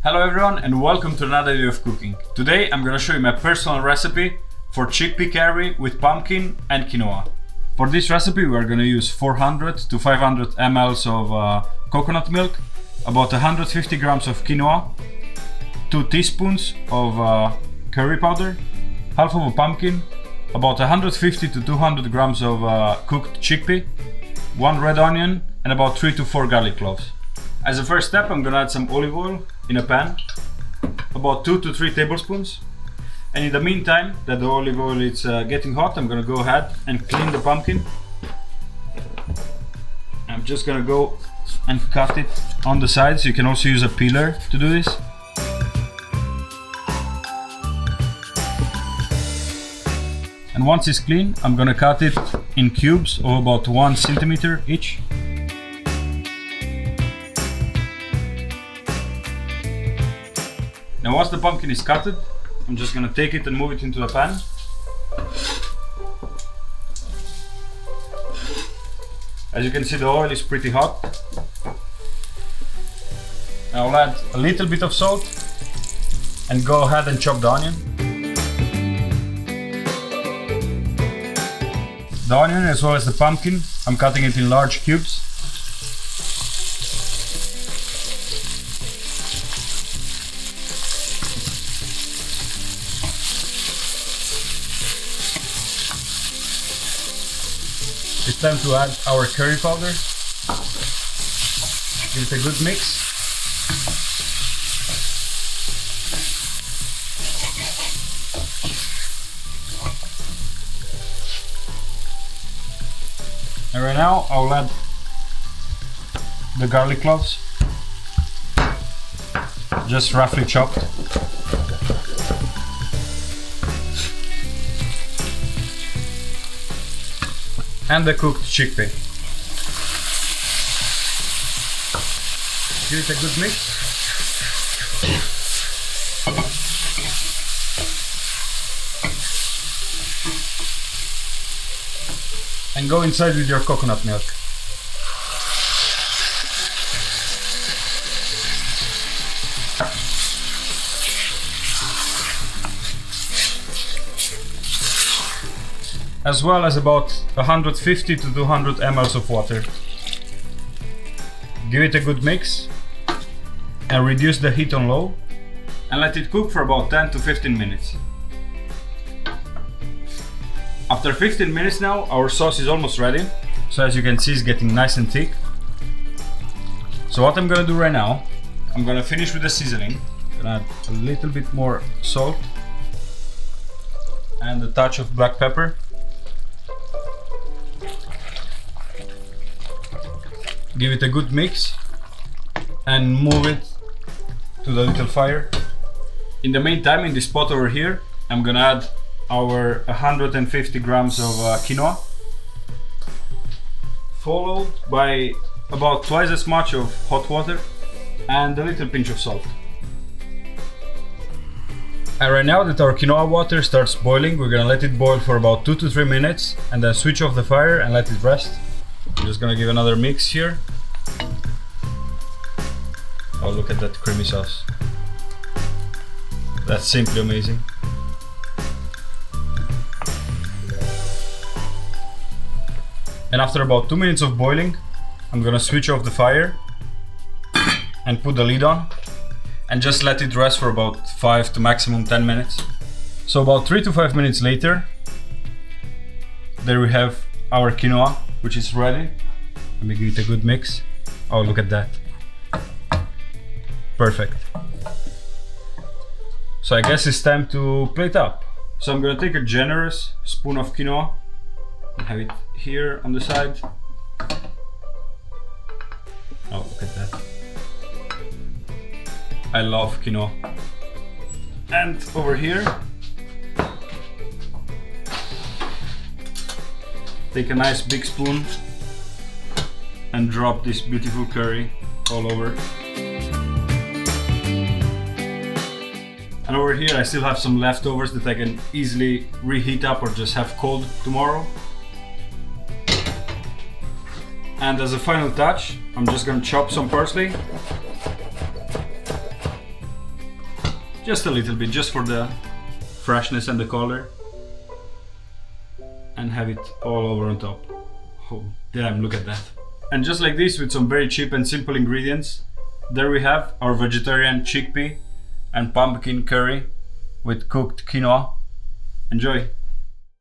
Hello everyone and welcome to another day of cooking. Today I'm gonna show you my personal recipe for chickpea curry with pumpkin and quinoa. For this recipe we are gonna use 400 to 500 ml of coconut milk, about 150 grams of quinoa, 2 teaspoons of curry powder, half of a pumpkin, about 150 to 200 grams of cooked chickpea, 1 red onion and about 3 to 4 garlic cloves. As a first step, I'm gonna add some olive oil in a pan, about 2 to 3 tablespoons. And in the meantime that the olive oil is getting hot, I'm gonna go ahead and clean the pumpkin. I'm just gonna go and cut it on the sides. You can also use a peeler to do this. And once it's clean, I'm gonna cut it in cubes of about 1 centimeter each. Now once the pumpkin is cutted, I'm just gonna take it and move it into the pan. As you can see, the oil is pretty hot. I'll add a little bit of salt and go ahead and chop the onion. The onion as well as the pumpkin, I'm cutting it in large cubes. It's time to add our curry powder. Give it a good mix. And right now I'll add the garlic cloves, just roughly chopped. And the cooked chickpea. Give it a good mix. And go inside with your coconut milk. As well as about 150 to 200 ml of water. Give it a good mix and reduce the heat on low and let it cook for about 10 to 15 minutes. After 15 minutes now, our sauce is almost ready. So as you can see, it's getting nice and thick. So what I'm gonna do right now, I'm gonna finish with the seasoning. I'm gonna add a little bit more salt and a touch of black pepper. Give it a good mix and move it to the little fire. In the meantime, in this pot over here, I'm gonna add our 150 grams of quinoa, followed by about twice as much of hot water and a little pinch of salt. And right now that our quinoa water starts boiling, we're gonna let it boil for about 2 to 3 minutes and then switch off the fire and let it rest. I'm just gonna give another mix here. Oh, look at that creamy sauce. That's simply amazing. And after about 2 minutes of boiling, I'm gonna switch off the fire and put the lid on and just let it rest for about 5 to maximum 10 minutes. So about 3 to 5 minutes later, there we have our quinoa, which is ready. Let me give it a good mix. Oh, look at that. Perfect. So I guess it's time to plate up. So I'm gonna take a generous spoon of quinoa and have it here on the side. Oh, look at that. I love quinoa. And over here, take a nice big spoon and drop this beautiful curry all over. And over here I still have some leftovers that I can easily reheat up or just have cold tomorrow. And as a final touch, I'm just gonna chop some parsley Just a little bit, just for the freshness and the color. And have it all over on top. Oh damn, look at that. And just like this, with some very cheap and simple ingredients, there we have our vegetarian chickpea and pumpkin curry with cooked quinoa. Enjoy!